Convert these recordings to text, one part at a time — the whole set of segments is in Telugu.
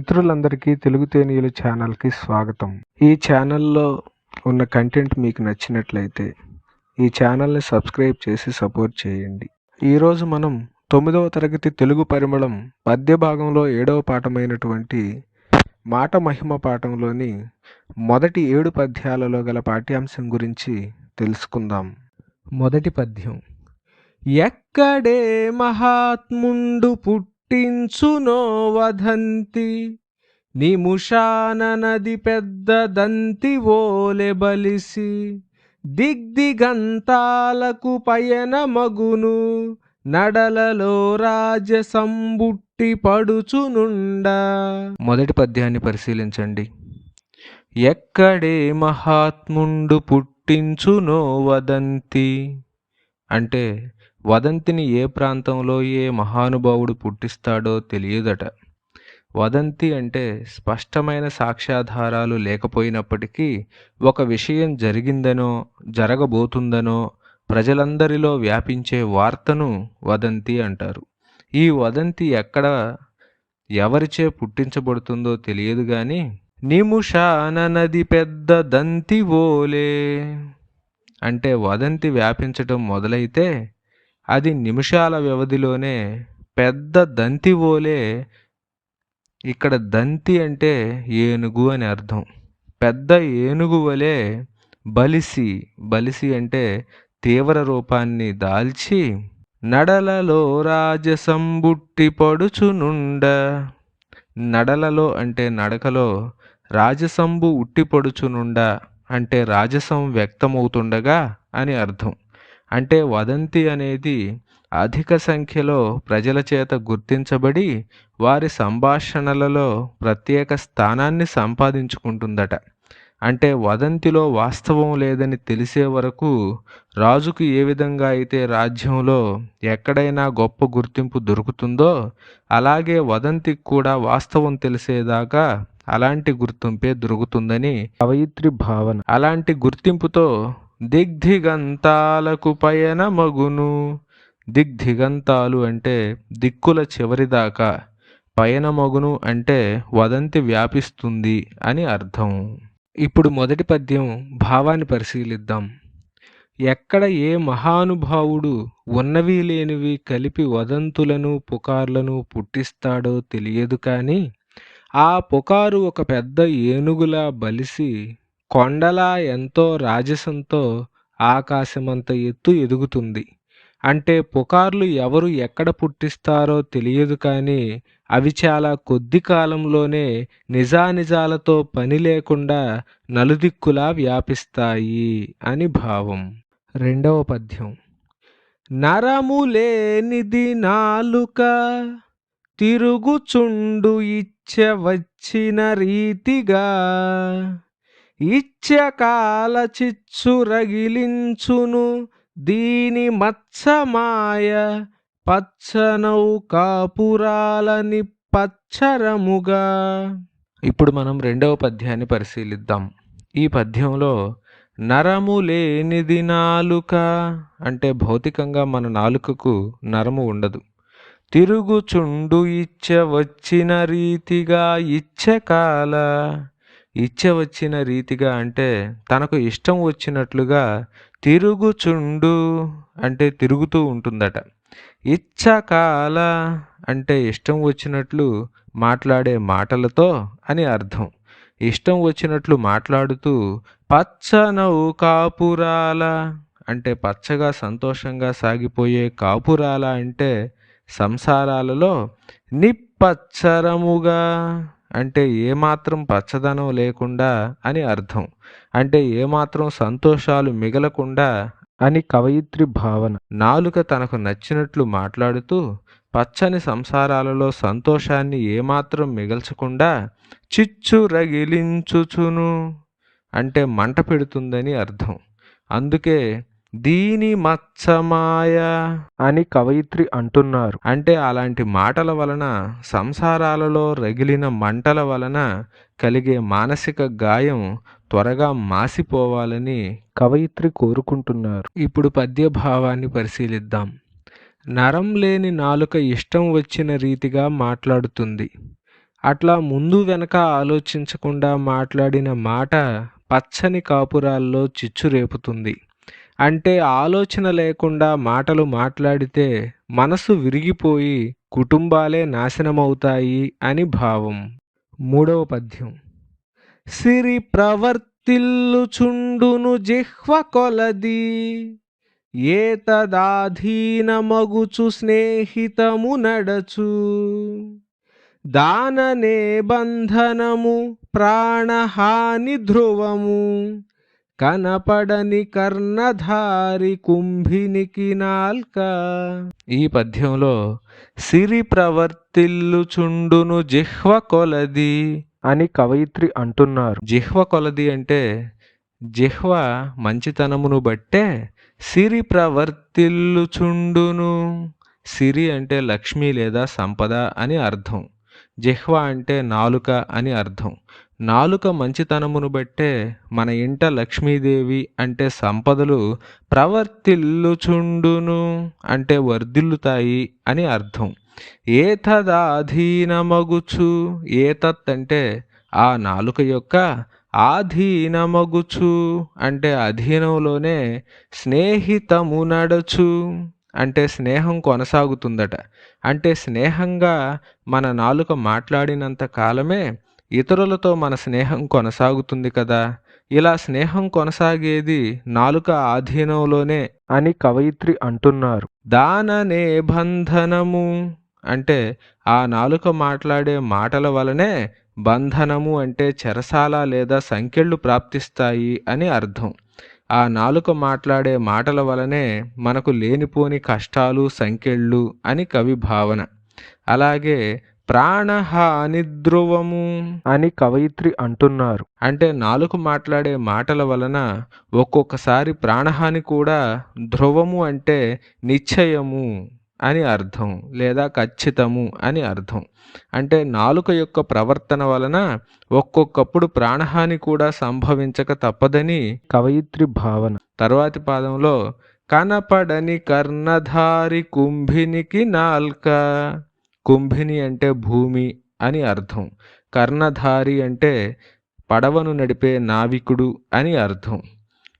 మిత్రులందరికీ తెలుగు తేనీయులు ఛానల్‌కి స్వాగతం. ఈ ఛానల్‌లో ఉన్న కంటెంట్ మీకు నచ్చినట్లయితే ఈ ఛానల్‌ని సబ్స్క్రైబ్ చేసి సపోర్ట్ చేయండి. ఈరోజు మనం 9వ తరగతి తెలుగు పరిమళం పద్య భాగంలో 7వ పాఠమైనటువంటి మాట మహిమ పాఠంలోని మొదటి 7 పద్యాలలో గల పాఠ్యాంశం గురించి తెలుసుకుందాం. మొదటి పద్యం. ఎక్కడే మహాత్ముండు పుట్టించునో వదంతి, నిముషాన నది పెద్ద దంతి ఓలె బలిసి, దిగ్దిగంతాలకు పయన మగును, నడలలో రాజసంబుట్టి పడుచునుండా. మొదటి పద్యాన్ని పరిశీలించండి. ఎక్కడే మహాత్ముండు పుట్టించునో వదంతి అంటే వదంతిని ఏ ప్రాంతంలో ఏ మహానుభావుడు పుట్టిస్తాడో తెలియదట. వదంతి అంటే స్పష్టమైన సాక్ష్యాధారాలు లేకపోయినప్పటికీ ఒక విషయం జరిగిందనో జరగబోతుందనో ప్రజలందరిలో వ్యాపించే వార్తను వదంతి అంటారు. ఈ వదంతి ఎక్కడ ఎవరిచే పుట్టించబడుతుందో తెలియదు కానీ నిముషాన నది పెద్ద దంతి ఓలే అంటే వదంతి వ్యాపించటం మొదలైతే అది నిమిషాల వ్యవధిలోనే పెద్ద దంతి ఓలే. ఇక్కడ దంతి అంటే ఏనుగు అని అర్థం. పెద్ద ఏనుగు వలె బలిసి అంటే తీవ్ర రూపాన్ని దాల్చి, నడలలో రాజసంబుట్టి పడుచునుండ. నడలలో అంటే నడకలో, రాజసంబు ఉట్టిపడుచునుండ అంటే రాజసం వ్యక్తమవుతుండగా అని అర్థం. అంటే వదంతి అనేది అధిక సంఖ్యలో ప్రజల చేత గుర్తించబడి వారి సంభాషణలలో ప్రత్యేక స్థానాన్ని సంపాదించుకుంటుందట. అంటే వదంతిలో వాస్తవం లేదని తెలిసే వరకు రాజుకు ఏ విధంగా అయితే రాజ్యంలో ఎక్కడైనా గొప్ప గుర్తింపు దొరుకుతుందో అలాగే వదంతికి కూడా వాస్తవం తెలిసేదాకా అలాంటి గుర్తింపే దొరుకుతుందని కవయిత్రి భావన. అలాంటి గుర్తింపుతో దిగ్దిగంతాలకు పయన మగును. దిగ్దిగంతాలు అంటే దిక్కుల చివరిదాకా, పయన మగును అంటే వదంతి వ్యాపిస్తుంది అని అర్థం. ఇప్పుడు మొదటి పద్యం భావాన్ని పరిశీలిద్దాం. ఎక్కడ ఏ మహానుభావుడు ఉన్నవి లేనివి కలిపి వదంతులను పుకార్లను పుట్టిస్తాడో తెలియదు కానీ ఆ పుకారు ఒక పెద్ద ఏనుగులా బలిసి కొండలా ఎంతో రాజసంతో ఆకాశమంత ఎత్తు ఎదుగుతుంది. అంటే పుకార్లు ఎవరు ఎక్కడ పుట్టిస్తారో తెలియదు కానీ అవి చాలా కొద్ది కాలంలోనే నిజానిజాలతో పని లేకుండా నలుదిక్కులా వ్యాపిస్తాయి అని భావం. రెండవ పద్యం. నరములేనిది నాలుక, తిరుగుచుండు ఇచ్చ వచ్చిన రీతిగా, ఇచ్చకాల చిచ్చు రగిలించును దీని మత్సమాయ, పచ్చనౌ కాపురాలని పచ్చరముగా. ఇప్పుడు మనం రెండవ పద్యాన్ని పరిశీలిద్దాం. ఈ పద్యంలో నరము లేనిది నాలుక అంటే భౌతికంగా మన నాలుకకు నరము ఉండదు. తిరుగుచుండు ఇచ్చ వచ్చిన రీతిగా, ఇచ్చకాల ఇచ్చ వచ్చిన రీతిగా అంటే తనకు ఇష్టం వచ్చినట్లుగా, తిరుగుచుండు అంటే తిరుగుతూ ఉంటుందట. ఇచ్చకాల అంటే ఇష్టం వచ్చినట్లు మాట్లాడే మాటలతో అని అర్థం. ఇష్టం వచ్చినట్లు మాట్లాడుతూ పచ్చనౌ కాపురాల అంటే పచ్చగా సంతోషంగా సాగిపోయే కాపురాల అంటే సంసారాలలో, నిప్పచ్చరముగా అంటే ఏమాత్రం పచ్చదనం లేకుండా అని అర్థం. అంటే ఏమాత్రం సంతోషాలు మిగలకుండా అని కవయిత్రి భావన. నాలుక తనకు నచ్చినట్లు మాట్లాడుతూ పచ్చని సంసారాలలో సంతోషాన్ని ఏమాత్రం మిగల్చకుండా చిచ్చు రగిలించుచును అంటే మంట పెడుతుందని అర్థం. అందుకే దీని మత్సమాయ అని కవయిత్రి అంటున్నారు. అంటే అలాంటి మాటల వలన, సంసారాలలో రగిలిన మంటల వలన కలిగే మానసిక గాయం త్వరగా మాసిపోవాలని కవయిత్రి కోరుకుంటున్నారు. ఇప్పుడు పద్య భావాన్ని పరిశీలిద్దాం. నరం లేని నాలుక ఇష్టం వచ్చిన రీతిగా మాట్లాడుతుంది. అట్లా ముందు వెనక ఆలోచించకుండా మాట్లాడిన మాట పచ్చని కాపురాల్లో చిచ్చు రేపుతుంది. అంటే ఆలోచన లేకుండా మాటలు మాట్లాడితే మనసు విరిగిపోయి కుటుంబాలే నాశనమవుతాయి అని భావం. మూడవ పద్యం. సిరి ప్రవర్తిల్లుచుండును జిహ్వ కొలది, ఏతదాధీనమగుచు స్నేహితము నడచు. దాననే బంధనము ప్రాణహాని ధ్రువము, కనపడని కర్ణధారి కుంభినికి నాల్క. ఈ పద్యంలో సిరి ప్రవర్తిల్లుచుండును జిహ్వ కొలది అని కవయిత్రి అంటున్నారు. జిహ్వ కొలది అంటే జిహ్వ మంచితనమును బట్టే సిరి ప్రవర్తిల్లుచుండును. సిరి అంటే లక్ష్మి లేదా సంపద అని అర్థం. జిహ్వ అంటే నాలుక అని అర్థం. నాలుక మంచితనమును బట్టే మన ఇంట లక్ష్మీదేవి అంటే సంపదలు ప్రవర్తిల్లుచుండును అంటే వర్ధిల్లుతాయి అని అర్థం. ఏతదాధీనమగుచు, ఏతత్ అంటే ఆ నాలుక యొక్క, ఆధీనమగుచు అంటే అధీనంలోనే, స్నేహితము నడచు అంటే స్నేహం కొనసాగుతుందట. అంటే స్నేహంగా మన నాలుక మాట్లాడినంత కాలమే ఇతరులతో మన స్నేహం కొనసాగుతుంది కదా. ఇలా స్నేహం కొనసాగేది నాలుక ఆధీనంలోనే అని కవయిత్రి అంటున్నారు. దాననే బంధనము అంటే ఆ నాలుక మాట్లాడే మాటల వలనే బంధనము అంటే చెరసాల లేదా సంకెళ్ళు ప్రాప్తిస్తాయి అని అర్థం. ఆ నాలుక మాట్లాడే మాటల వలనే మనకు లేనిపోని కష్టాలు సంకెళ్ళు అని కవి భావన. అలాగే ప్రాణహాని ధ్రువము అని కవయిత్రి అంటున్నారు. అంటే నాలుక మాట్లాడే మాటల వలన ఒక్కొక్కసారి ప్రాణహాని కూడా, ధ్రువము అంటే నిశ్చయము అని అర్థం లేదా ఖచ్చితము అని అర్థం. అంటే నాలుక యొక్క ప్రవర్తన వలన ఒక్కొక్కప్పుడు ప్రాణహాని కూడా సంభవించక తప్పదని కవయిత్రి భావన. తరువాతి పాదంలో కనపడని కర్ణధారి కుంభినికి నాల్క. కుంభిని అంటే భూమి అని అర్థం. కర్ణధారి అంటే పడవను నడిపే నావికుడు అని అర్థం.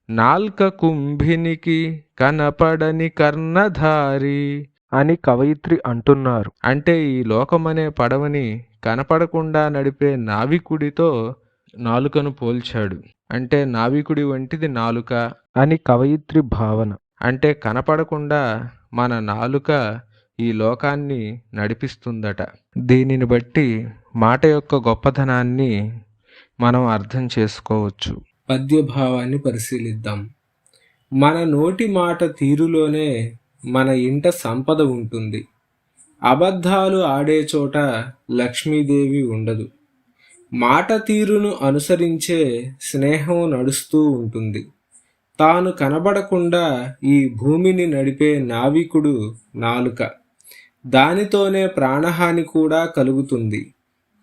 నాల్క కుంభినికి కనపడని కర్ణధారి అని కవయిత్రి అంటున్నారు. అంటే ఈ లోకమనే పడవని కనపడకుండా నడిపే నావికుడితో నాలుకను పోల్చాడు. అంటే నావికుడి వంటిది నాలుక అని కవయిత్రి భావన. అంటే కనపడకుండా మన నాలుక ఈ లోకాన్ని నడిపిస్తుందట. దీనిని బట్టి మాట యొక్క గొప్పతనాన్ని మనం అర్థం చేసుకోవచ్చు. పద్యభావాన్ని పరిశీలిద్దాం. మన నోటి మాట తీరులోనే మన ఇంట సంపద ఉంటుంది. అబద్ధాలు ఆడే చోట లక్ష్మీదేవి ఉండదు. మాట తీరును అనుసరించే స్నేహం నడుస్తూ ఉంటుంది. తాను కనబడకుండా ఈ భూమిని నడిపే నావికుడు నాలుక. దానితోనే ప్రాణహాని కూడా కలుగుతుంది.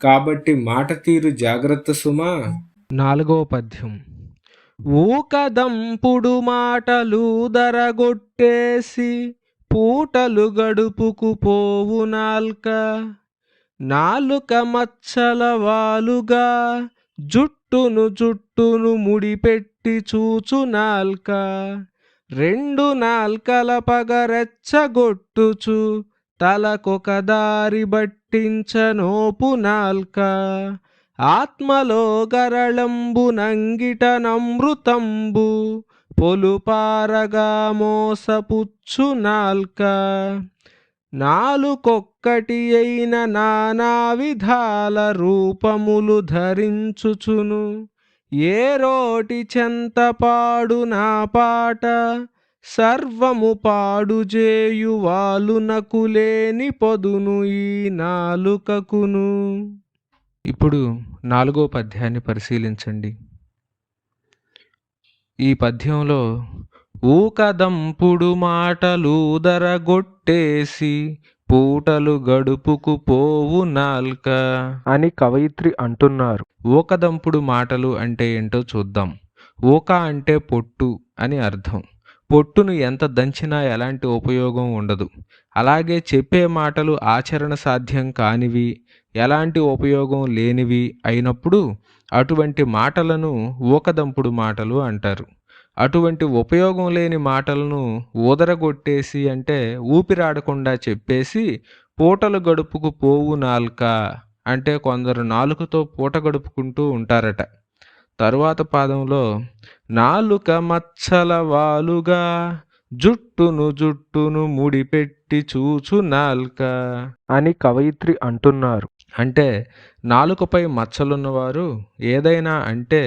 కాబట్టి మాట తీరు జాగ్రత్త సుమా. నాలుగవ పద్యం. ఊకదంపుడు మాటలు దరగొట్టేసి, పూటలు గడుపుకు పోవు నాల్క. నాలుక మచ్చల వాలుగా, జుట్టును ముడిపెట్టి చూచు నాల్క. రెండు నాల్కల పగరెచ్చగొట్టుచు, తలకొక దారి బట్టించనోపు నాల్క. ఆత్మలో గరళంబు నంగిట నమృతంబు, పొలుపారగా మోసపుచ్చు నాల్క. నాలుకొక్కటి అయిన నానా విధాల రూపములు ధరించుచును, ఏ రోటి చెంత పాడు నా పాట. సర్వము పాడు చేయు వాలునకు లేని పొదును ఈ నాలుకకును. ఇప్పుడు నాలుగో పద్యాన్ని పరిశీలించండి. ఈ పద్యంలో ఊకదంపుడు మాటలు దరగొట్టేసి, పూటలు గడుపుకు పోవు నాల్క అని కవయిత్రి అంటున్నారు. ఊకదంపుడు మాటలు అంటే ఏంటో చూద్దాం. ఊక అంటే పొట్టు అని అర్థం. పొట్టును ఎంత దంచినా ఎలాంటి ఉపయోగం ఉండదు. అలాగే చెప్పే మాటలు ఆచరణ సాధ్యం కానివి, ఎలాంటి ఉపయోగం లేనివి అయినప్పుడు అటువంటి మాటలను ఊకదంపుడు మాటలు అంటారు. అటువంటి ఉపయోగం లేని మాటలను ఊదరగొట్టేసి అంటే ఊపిరాడకుండా చెప్పేసి పూటలు గడుపుకు పోవు నాల్క అంటే కొందరు నాలుకతో పూట గడుపుకుంటూ ఉంటారట. తరువాత పాదంలో నాలుక మచ్చల వాలుగా జుట్టును ముడిపెట్టి చూచు నాల్క అని కవయిత్రి అంటున్నారు. అంటే నాలుకపై మచ్చలున్నవారు ఏదైనా అంటే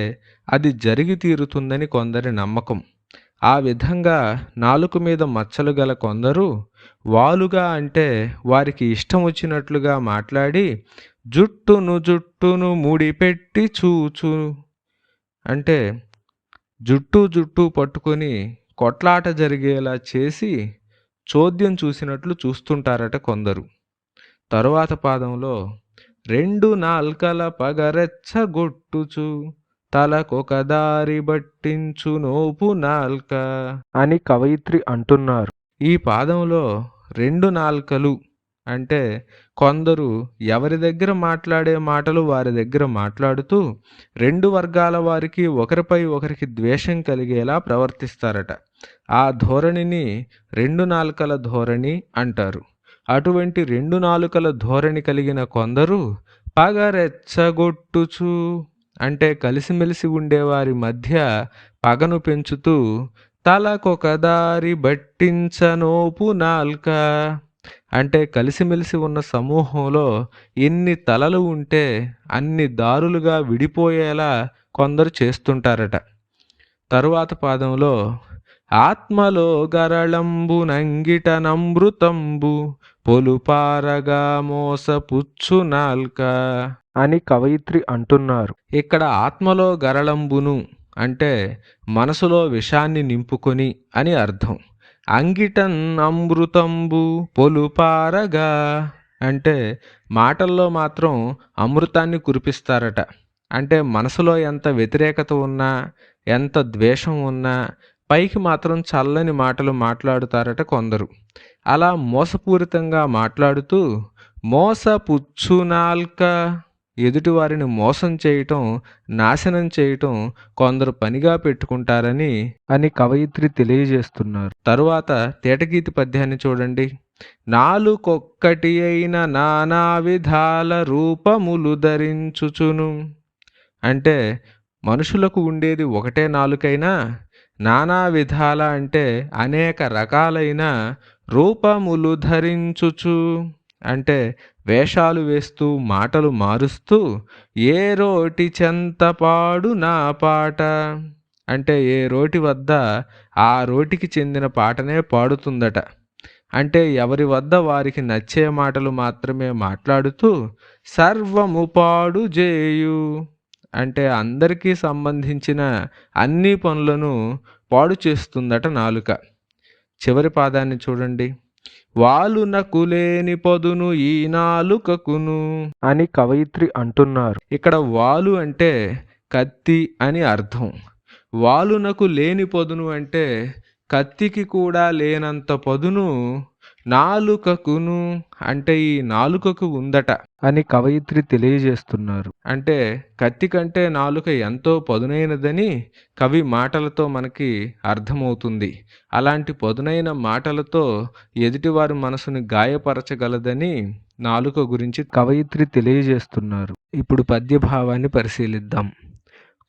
అది జరిగి తీరుతుందని కొందరి నమ్మకం. ఆ విధంగా నాలుక మీద మచ్చలు గల కొందరు వాలుగా అంటే వారికి ఇష్టం వచ్చినట్లుగా మాట్లాడి జుట్టును ముడిపెట్టి చూచు అంటే జుట్టు పట్టుకొని కొట్లాట జరిగేలా చేసి చోద్యం చూసినట్లు చూస్తుంటారట కొందరు. తరువాత పాదంలో రెండు నాల్కల పగరెచ్చగొట్టుచు తలకొక దారి బట్టించు నోపు నాల్క అని కవయిత్రి అంటున్నారు. ఈ పాదంలో రెండు నాల్కలు అంటే కొందరు ఎవరి దగ్గర మాట్లాడే మాటలు వారి దగ్గర మాట్లాడుతూ రెండు వర్గాల వారికి ఒకరిపై ఒకరికి ద్వేషం కలిగేలా ప్రవర్తిస్తారట. ఆ ధోరణిని రెండు నాల్కల ధోరణి అంటారు. అటువంటి రెండు నాలుకల ధోరణి కలిగిన కొందరు పగరెచ్చగొట్టుచు అంటే కలిసిమెలిసి ఉండేవారి మధ్య పగను పెంచుతూ తలకొక దారి బట్టించనోపు నాల్క అంటే కలిసిమెలిసి ఉన్న సమూహంలో ఎన్ని తలలు ఉంటే అన్ని దారులుగా విడిపోయేలా కొందరు చేస్తుంటారట. తరువాత పాదంలో ఆత్మలో గరళంబు నంగిట నమృతంబు పొలుపారగా మోసపుచ్చు నాల్క అని కవయిత్రి అంటున్నారు. ఇక్కడ ఆత్మలో గరళంబును అంటే మనసులో విషాన్ని నింపుకొని అని అర్థం. అంగిటన్ అమృతంబు పొలుపారగా అంటే మాటల్లో మాత్రం అమృతాన్ని కురిపిస్తారట. అంటే మనసులో ఎంత వ్యతిరేకత ఉన్నా ఎంత ద్వేషం ఉన్నా పైకి మాత్రం చల్లని మాటలు మాట్లాడుతారట కొందరు. అలా మోసపూరితంగా మాట్లాడుతూ మోసపుచ్చు నాల్క ఎదుటివారిని మోసం చేయటం నాశనం చేయటం కొందరు పనిగా పెట్టుకుంటారని అని కవయిత్రి తెలియజేస్తున్నారు. తరువాత తేటగీతి పద్యాన్ని చూడండి. నాలుకొక్కటి అయిన నానా విధాల రూపములు ధరించుచును అంటే మనుషులకు ఉండేది ఒకటే నాలుకైనా నానా విధాల అంటే అనేక రకాలైన రూపములు ధరించుచు అంటే వేషాలు వేస్తూ మాటలు మారుస్తూ ఏ రోటి చెంత పాడు నా పాట అంటే ఏ రోటి వద్ద ఆ రోటికి చెందిన పాటనే పాడుతుందట. అంటే ఎవరి వద్ద వారికి నచ్చే మాటలు మాత్రమే మాట్లాడుతూ సర్వము పాడు చేయు అంటే అందరికీ సంబంధించిన అన్ని పనులను పాడు చేస్తుందట నాలుక. చివరి పాదాన్ని చూడండి. వాలునకు లేని పదును ఈ నాలుకకును అని కవయిత్రి అంటున్నారు. ఇక్కడ వాలు అంటే కత్తి అని అర్థం. వాలునకు లేని పదును అంటే కత్తికి కూడా లేనంత పదును నాలుకకును అంటే ఈ నాలుకకు ఉందట అని కవయిత్రి తెలియజేస్తున్నారు. అంటే కత్తి కంటే నాలుక ఎంతో పదునైనదని కవి మాటలతో మనకి అర్థమవుతుంది. అలాంటి పదునైన మాటలతో ఎదుటివారి మనసుని గాయపరచగలదని నాలుక గురించి కవయిత్రి తెలియజేస్తున్నారు. ఇప్పుడు పద్యభావాన్ని పరిశీలిద్దాం.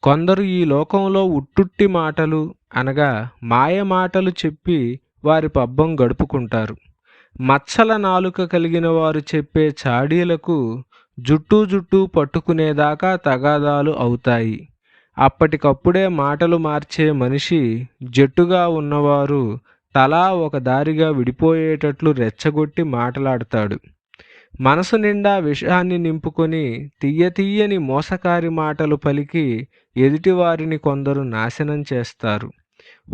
కొందరు ఈ లోకంలో ఉట్టుట్టి మాటలు అనగా మాయ మాటలు చెప్పి వారి పబ్బం గడుపుకుంటారు. మచ్చల నాలుక కలిగిన వారు చెప్పే చాడీలకు జుట్టు పట్టుకునేదాకా తగాదాలు అవుతాయి. అప్పటికప్పుడే మాటలు మార్చే మనిషి జట్టుగా ఉన్నవారు తలా ఒక దారిగా విడిపోయేటట్లు రెచ్చగొట్టి మాటలాడతాడు. మనసు నిండా విషాన్ని నింపుకొని తీయని మోసకారి మాటలు పలికి ఎదుటివారిని కొందరు నాశనం చేస్తారు.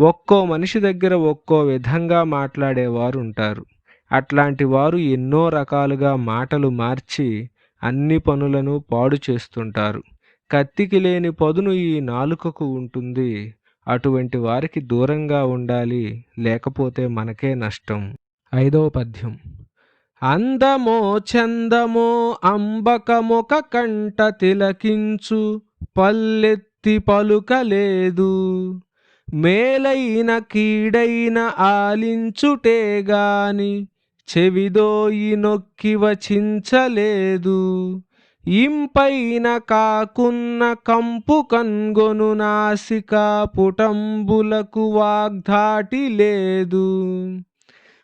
ఒక్కో మనిషి దగ్గర ఒక్కో విధంగా మాట్లాడేవారు ఉంటారు. అట్లాంటి వారు ఎన్నో రకాలుగా మాటలు మార్చి అన్ని పనులను పాడు చేస్తుంటారు. కత్తికి లేని పదును ఈ నాలుకకు ఉంటుంది. అటువంటి వారికి దూరంగా ఉండాలి, లేకపోతే మనకే నష్టం. 5వ పద్యం. అందమో చందమో అంబకమొక కంట తిలకించు పల్లెత్తి పలుకలేదు. మేలైన కీడైన ఆలించుటేగాని చెవిదోయి నొక్కి వచించలేదు. ఇంపైన కాకున్న కంపు కన్గొను నాసికా పుటంబులకు వాగ్ధాటి లేదు.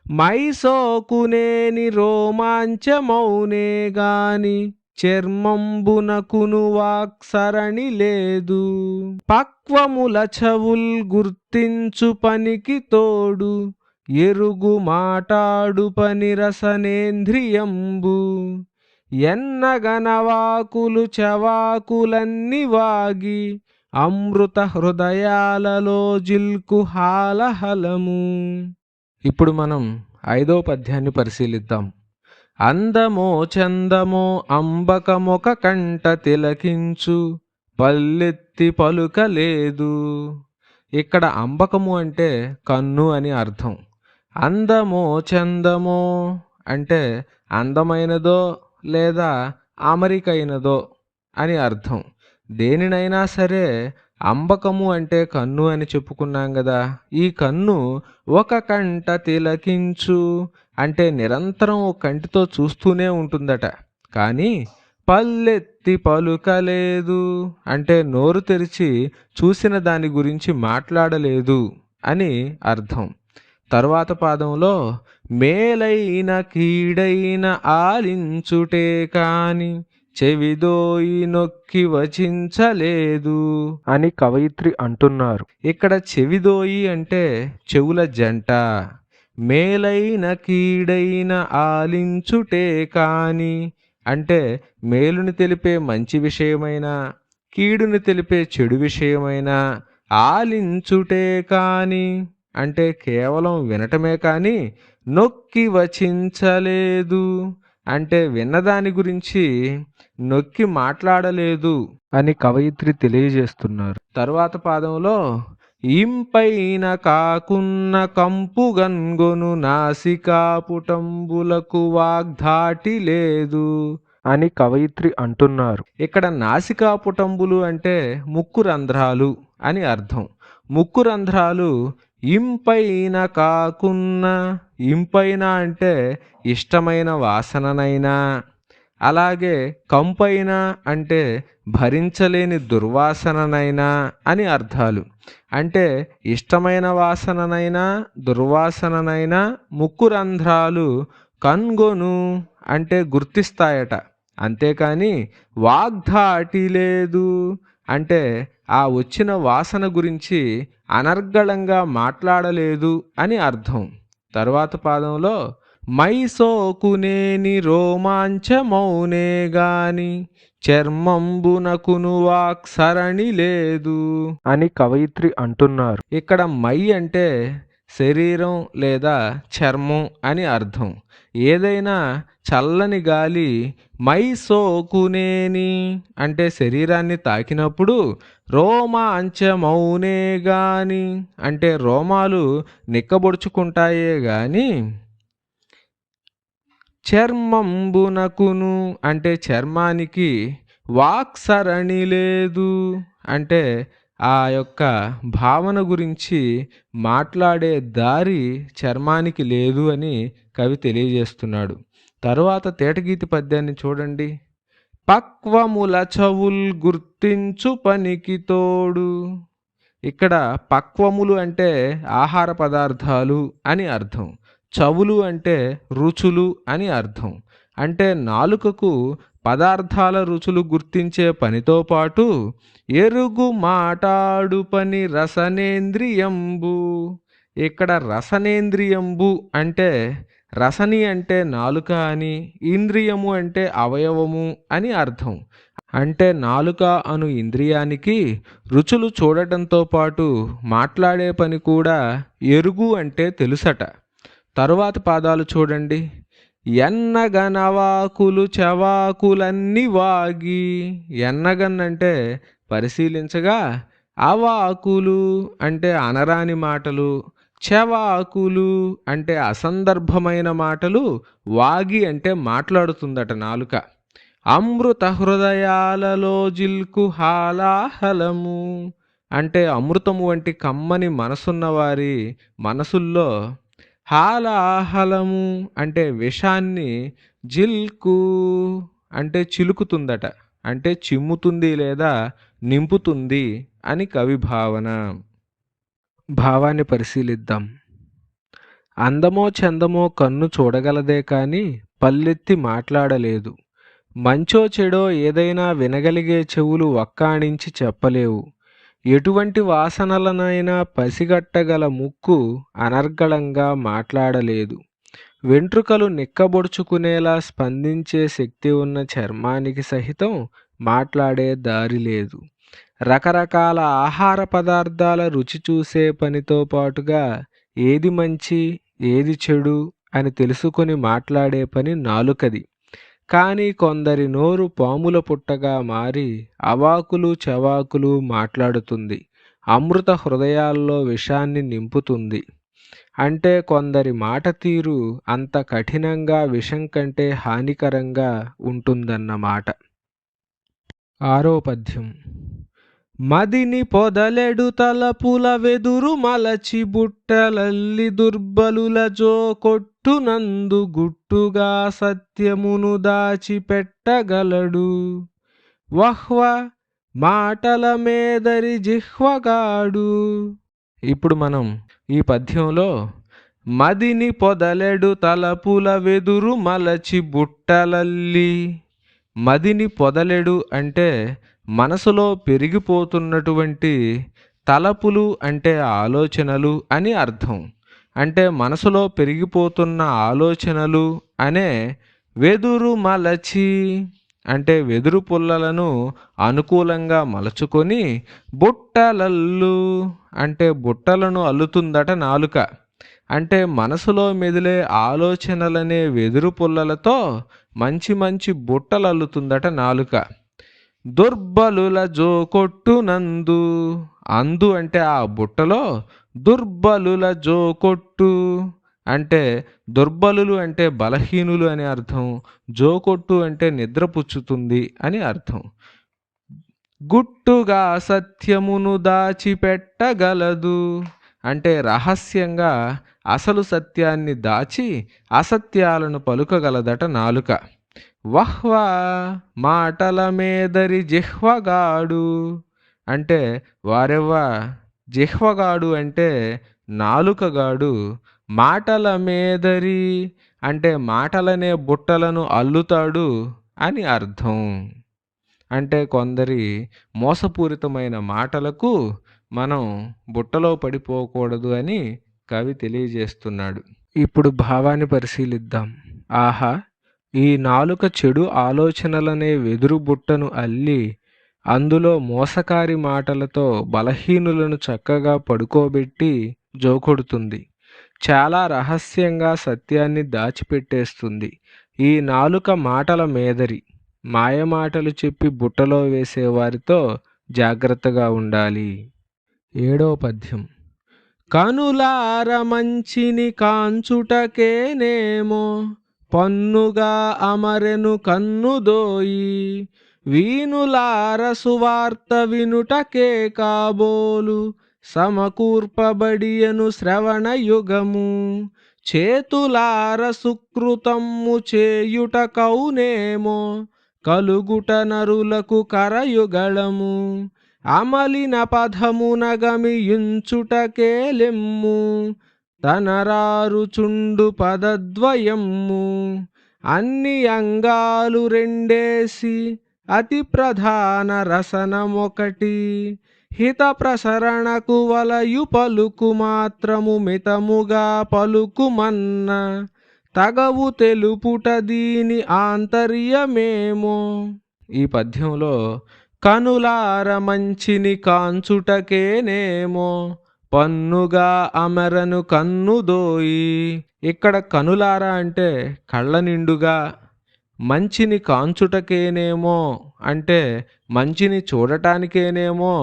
మైసోకునేని రోమాంచమౌనే గాని చర్మంబునకును వాక్సరణి లేదు. పక్వముల చెవుల్ గుర్తించు పనికి తోడు ఎరుగు మాటాడు పని రసనేంద్రియంబు. ఎన్నగనవాకులు చవాకులన్ని వాగి అమృత హృదయాలలో జిల్కు హాలహలము. ఇప్పుడు మనం 5వ పద్యాన్ని పరిశీలిద్దాం. అందమో చందమో అంబకమొక కంట తిలకించు పల్లెత్తి పలుకలేదు. ఇక్కడ అంబకము అంటే కన్ను అని అర్థం. అందమో చందమో అంటే అందమైనదో లేదా అమరికైనదో అని అర్థం. దేనినైనా సరే అంబకము అంటే కన్ను అని చెప్పుకున్నాం కదా. ఈ కన్ను ఒక కంట తిలకించు అంటే నిరంతరం ఒక కంటితో చూస్తూనే ఉంటుందట. కానీ పల్లెత్తి పలుకలేదు అంటే నోరు తెరిచి చూసిన దాని గురించి మాట్లాడలేదు అని అర్థం. తరువాత పాదంలో మేలైన కీడైన ఆలించుటే కాని చెవిదోయి నొక్కి వచించలేదు అని కవయిత్రి అంటున్నారు. ఇక్కడ చెవిదోయి అంటే చెవుల జంట. మేలైన కీడైన ఆలించుటే కాని అంటే మేలుని తెలిపే మంచి విషయమైనా కీడుని తెలిపే చెడు విషయమైనా ఆలించుటే కాని అంటే కేవలం వినటమే కానీ నొక్కి వచించలేదు అంటే విన్నదాని గురించి నొక్కి మాట్లాడలేదు అని కవయిత్రి తెలియజేస్తున్నారు. తరువాత పాదంలో ఇంపైన కాకున్న కంపు గన్గొను నాసికా పుటంబులకు వాగ్ధాటి లేదు అని కవయిత్రి అంటున్నారు. ఇక్కడ నాసికా పుటంబులు అంటే ముక్కు రంధ్రాలు అని అర్థం. ముక్కు రంధ్రాలు ఇంపైన కాకున్న, ఇంపైన అంటే ఇష్టమైన వాసననైనా, అలాగే కంపైన అంటే భరించలేని దుర్వాసననైనా అని అర్థాలు. అంటే ఇష్టమైన వాసననైనా దుర్వాసననైనా ముక్కు రంధ్రాలు కన్గొను అంటే గుర్తిస్తాయట. అంతేకాని వాగ్ధాటి లేదు అంటే ఆ వచ్చిన వాసన గురించి అనర్గళంగా మాట్లాడలేదు అని అర్థం. తరువాత పాదంలో మైసోకునేని రోమాంచమౌనే గాని చర్మంబునకును వాక్సరణి లేదు అని కవయిత్రి అంటున్నారు. ఇక్కడ మై అంటే శరీరం లేదా చర్మం అని అర్థం. ఏదైనా చల్లని గాలి మై సోకునేని అంటే శరీరాన్ని తాకినప్పుడు రోమాంచమౌనే గాని అంటే రోమాలు నిక్కబొడుచుకుంటాయే గాని చర్మంబునకును అంటే చర్మానికి వాక్సరణి లేదు అంటే ఆ యొక్క భావన గురించి మాట్లాడే దారి చర్మానికి లేదు అని కవి తెలియజేస్తున్నాడు. తరువాత తేటగీతి పద్యాన్ని చూడండి. పక్వముల చవుల్ గుర్తించు పనికి తోడు. ఇక్కడ పక్వములు అంటే ఆహార పదార్థాలు అని అర్థం. చవులు అంటే రుచులు అని అర్థం. అంటే నాలుకకు పదార్థాల రుచులు గుర్తించే పనితో పాటు ఎరుగు మాటాడు పని రసనేంద్రియంబు. ఇక్కడ రసనేంద్రియంబు అంటే రసని అంటే నాలుక అని, ఇంద్రియము అంటే అవయవము అని అర్థం. అంటే నాలుక అను ఇంద్రియానికి రుచులు చూడటంతో పాటు మాట్లాడే పని కూడా ఎరుగు అంటే తెలుసట. తరువాత పాదాలు చూడండి. ఎన్నగనవాకులు చవాకులన్నీ వాగి. ఎన్నగన్ అంటే పరిశీలించగా, అవాకులు అంటే అనరాని మాటలు, చెవాకులు అంటే అసందర్భమైన మాటలు, వాగి అంటే మాట్లాడుతుందట నాలుక. అమృత హృదయాలలో జిల్కు హాలాహలము అంటే అమృతము వంటి కమ్మని మనసున్నవారి మనసుల్లో హాలాహలము అంటే విషాన్ని, జిల్కు అంటే చిలుకుతుందట, అంటే చిమ్ముతుంది లేదా నింపుతుంది అని కవి భావన. భావాన్ని పరిశీలిద్దాం. అందమో చందమో కన్ను చూడగలదే కాని పల్లెత్తి మాట్లాడలేదు. మంచో చెడో ఏదైనా వినగలిగే చెవులు వక్కాణించి చెప్పలేవు. ఎటువంటి వాసనలనైనా పసిగట్టగల ముక్కు అనర్గళంగా మాట్లాడలేదు. వెంట్రుకలు నిక్కబొడుచుకునేలా స్పందించే శక్తి ఉన్న చర్మానికి సహితం మాట్లాడే దారి లేదు. రకరకాల ఆహార పదార్థాల రుచి చూసే పనితో పాటుగా ఏది మంచి ఏది చెడు అని తెలుసుకొని మాట్లాడే పని నాలుకది. కానీ కొందరి నోరు పాముల పుట్టగా మారి అవాకులు చవాకులు మాట్లాడుతుంది. అమృత హృదయాల్లో విషాన్ని నింపుతుంది. అంటే కొందరి మాట తీరు అంత కఠినంగా విషం కంటే హానికరంగా ఉంటుందన్నమాట. 6వ పద్యం. మదిని పొదలెడు తలపుల వెదురు మలచి బుట్టలల్లి దుర్బలుల జో కొట్టునందు గుట్టుగా సత్యమును దాచిపెట్టగలడు. వహ్వ మాటల మేదరి జిహ్వగాడు. ఇప్పుడు మనం ఈ పద్యంలో మదిని పొదలెడు తలపుల వెదురు మలచి బుట్టలల్లి, మదిని పొదలెడు అంటే మనసులో పెరిగిపోతున్నటువంటి, తలపులు అంటే ఆలోచనలు అని అర్థం. అంటే మనసులో పెరిగిపోతున్న ఆలోచనలు అనే వెదురు మలచి అంటే వెదురు పుల్లలను అనుకూలంగా మలచుకొని, బుట్టలల్లు అంటే బుట్టలను అల్లుతుందట నాలుక. అంటే మనసులో మెదిలే ఆలోచనలనే వెదురు పుల్లలతో మంచి మంచి బుట్టలు అల్లుతుందట నాలుక. దుర్బలుల జోకొట్టునందు, అందు అంటే ఆ బుట్టలో, దుర్బలుల జోకొట్టు అంటే దుర్బలులు అంటే బలహీనులు అని అర్థం, జోకొట్టు అంటే నిద్రపుచ్చుతుంది అని అర్థం. గుట్టుగా సత్యమును దాచిపెట్టగలదు అంటే రహస్యంగా అసలు సత్యాన్ని దాచి అసత్యాలను పలుకగలదట నాలుక. వహ్వ మాటల మేదరి జిహ్వగాడు అంటే వారెవ్వ, జిహ్వగాడు అంటే నాలుకగాడు, మాటల మేదరి అంటే మాటలనే బుట్టలను అల్లుతాడు అని అర్థం. అంటే కొందరి మోసపూరితమైన మాటలకు మనం బుట్టలో పడిపోకూడదు అని కవి తెలియజేస్తున్నాడు. ఇప్పుడు భావాన్ని పరిశీలిద్దాం. ఆహా, ఈ నాలుక చెడు ఆలోచనలనే వెదురు బుట్టను అల్లి అందులో మోసకారి మాటలతో బలహీనులను చక్కగా పడుకోబెట్టి జోకొడుతుంది. చాలా రహస్యంగా సత్యాన్ని దాచిపెట్టేస్తుంది. ఈ నాలుక మాటల మేదరి, మాయమాటలు చెప్పి బుట్టలో వేసేవారితో జాగ్రత్తగా ఉండాలి. 7వ పద్యం. కనులార మంచిని కాంచుటకేనేమో పన్నుగా అమరెను కన్నుదోయి, వీనులార సువార్త వినుటకే కాబోలు సమకూర్పబడియను శ్రవణ యుగము, చేతులార సుకృతమ్ము చేయుట కౌనేమో కలుగుట నరులకు కరయుగళము, అమలిన పదమున గమియుంచుటకేలెమ్ము తనరారుచుండు పదద్వయమ్ము, అన్ని అంగాలు రెండేసి అతి ప్రధాన రసనమొకటి, హిత ప్రసరణకు వలయు పలుకు మాత్రము మితముగా పలుకుమన్న, తగవు తెలుపుట దీని ఆంతర్యమేమో. ఈ పద్యంలో కనులార మంచిని కాంచుటకేనేమో పన్నుగా అమరను కన్నుదోయి. ఇక్కడ కనులారా అంటే కళ్ళ నిండుగా, మంచిని కాంచుటకేనేమో అంటే మంచిని చూడటానికేనేమో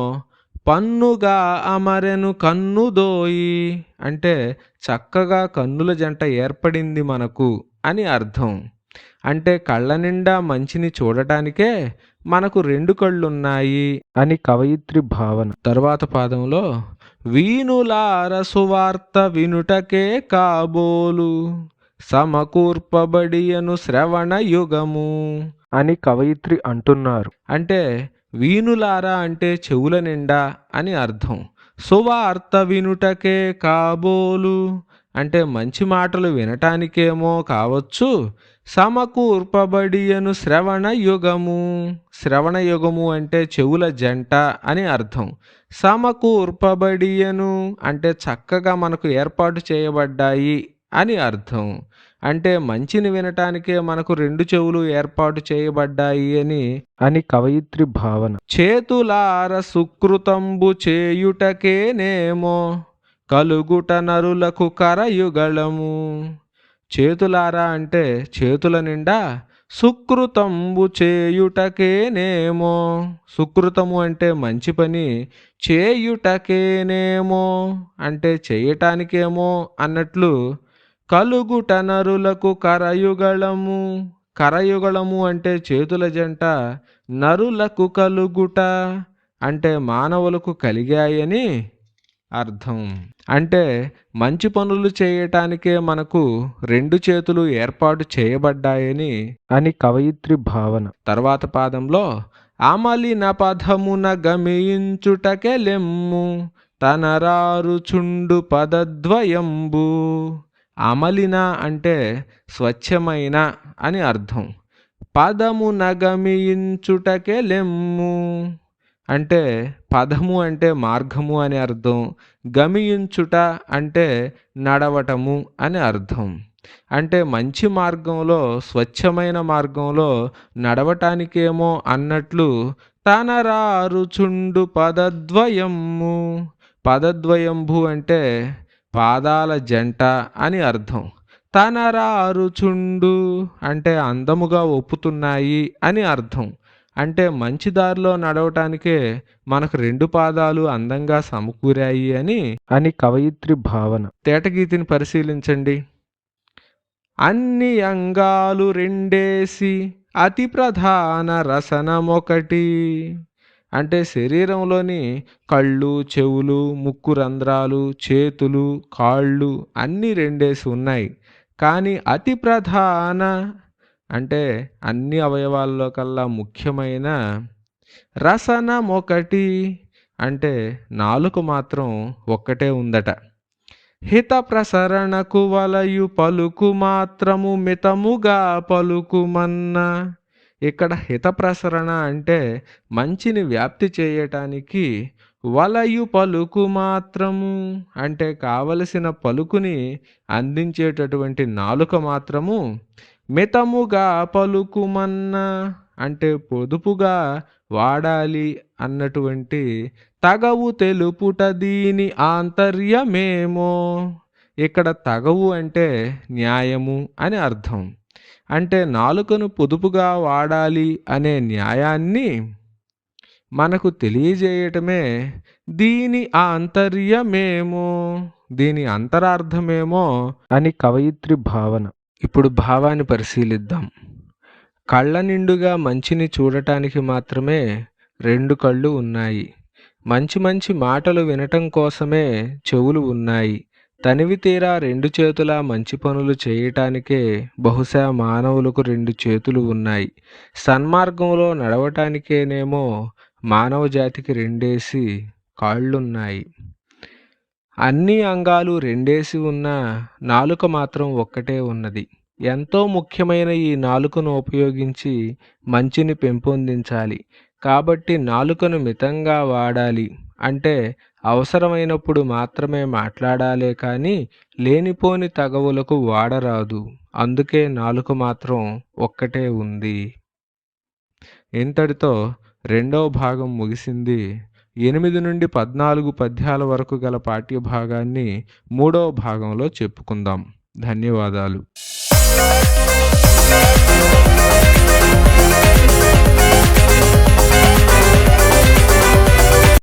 పన్నుగా అమరెను కన్నుదోయి అంటే చక్కగా కన్నుల జంట ఏర్పడింది మనకు అని అర్థం. అంటే కళ్ళ నిండా మంచిని చూడటానికే మనకు రెండు కళ్ళున్నాయి అని కవయిత్రి భావన. తరువాత పాదంలో వీనులార సువార్త వినుటకే కాబోలు సమకూర్పబడియను శ్రవణ యుగము అని కవయిత్రి అంటున్నారు. అంటే వీనులారా అంటే చెవుల నిండా అని అర్థం. సువార్త వినుటకే కాబోలు అంటే మంచి మాటలు వినటానికేమో కావచ్చు. సమకూర్పబడియను శ్రవణ యుగము. శ్రవణ యుగము అంటే చెవుల జంట అని అర్థం. సమకూర్పబడియను అంటే చక్కగా మనకు ఏర్పాటు చేయబడ్డాయి అని అర్థం. అంటే మంచిని వినటానికే మనకు రెండు చెవులు ఏర్పాటు చేయబడ్డాయి అని కవయిత్రి భావన. చేతులార సుకృతంబు చేయుటకేనేమో కలుగుట నరులకు కరయుగళము. చేతులారా అంటే చేతుల నిండా సుకృతంబు చేయుటకేనేమో. సుకృతము అంటే మంచి పని, చేయుటకేనేమో అంటే చేయటానికేమో అన్నట్లు. కలుగుట నరులకు కరయుగళము. కరయుగళము అంటే చేతుల జంట, నరులకు కలుగుట అంటే మానవులకు కలిగాయని అర్థం. అంటే మంచి పనులు చేయటానికే మనకు రెండు చేతులు ఏర్పాటు చేయబడ్డాయని అని కవయిత్రి భావన. తర్వాత పాదంలో అమలిన పదమున గమయించుటకే లెమ్ము తనరారుచుండు పదద్వయంబు. అమలిన అంటే స్వచ్ఛమైన అని అర్థం. పదమున గమయించుటకే లెమ్ము అంటే పదము అంటే మార్గము అని అర్థం. గమయించుట అంటే నడవటము అని అర్థం. అంటే మంచి మార్గంలో, స్వచ్ఛమైన మార్గంలో నడవటానికేమో అన్నట్లు తనరారుచుండు పదద్వయము. పదద్వయంబు అంటే పాదాల జంట అని అర్థం. తనరారుచుండు అంటే అందముగా ఒప్పుతున్నాయి అని అర్థం. అంటే మంచి దారిలో నడవటానికే మనకు రెండు పాదాలు అందంగా సమకూరాయి అని కవయిత్రి భావన. తేటగీతిని పరిశీలించండి. అన్ని అంగాలు రెండేసి అతి ప్రధాన రసనమొకటి. అంటే శరీరంలోని కళ్ళు, చెవులు, ముక్కు రంధ్రాలు, చేతులు, కాళ్ళు అన్నీ రెండేసి ఉన్నాయి. కానీ అతి ప్రధాన అంటే అన్ని అవయవాల్లో కల్లా ముఖ్యమైన రసనమొకటి అంటే నాలుక మాత్రం ఒక్కటే ఉందట. హిత ప్రసరణకు వలయు పలుకు మాత్రము మితముగా పలుకుమన్న. ఇక్కడ హిత ప్రసరణ అంటే మంచిని వ్యాప్తి చేయటానికి వలయు పలుకు మాత్రము అంటే కావలసిన పలుకుని అందించేటటువంటి నాలుక మాత్రము మితముగా పలుకుమన్న అంటే పొదుపుగా వాడాలి అన్నటువంటి తగవు తెలుపుట దీని ఆంతర్యమేమో. ఇక్కడ తగవు అంటే న్యాయము అని అర్థం. అంటే నాలుకను పొదుపుగా వాడాలి అనే న్యాయాన్ని మనకు తెలియజేయటమే దీని ఆంతర్యమేమో, దీని అంతరార్థమేమో అని కవయిత్రి భావన. ఇప్పుడు భావాన్ని పరిశీలిద్దాం. కళ్ళ నిండుగా మంచిని చూడటానికి మాత్రమే రెండు కళ్ళు ఉన్నాయి. మంచి మంచి మాటలు వినటం కోసమే చెవులు ఉన్నాయి. తనివి తీరా రెండు చేతుల మంచి పనులు చేయటానికే బహుశా మానవులకు రెండు చేతులు ఉన్నాయి. సన్మార్గంలో నడవటానికేనేమో మానవ జాతికి రెండేసి కాళ్ళున్నాయి. అన్ని అంగాలు రెండేసి ఉన్న నాలుక మాత్రం ఒక్కటే ఉన్నది. ఎంతో ముఖ్యమైన ఈ నాలుకను ఉపయోగించి మంచిని పెంపొందించాలి. కాబట్టి నాలుకను మితంగా వాడాలి. అంటే అవసరమైనప్పుడు మాత్రమే మాట్లాడాలే కానీ లేనిపోని తగవులకు వాడరాదు. అందుకే నాలుక మాత్రం ఒక్కటే ఉంది. ఇంతటితో రెండవ భాగం ముగిసింది. 8 నుండి 14 పద్యాల వరకు గల పాఠ్యభాగాన్ని మూడవ భాగంలో చెప్పుకుందాం. ధన్యవాదాలు.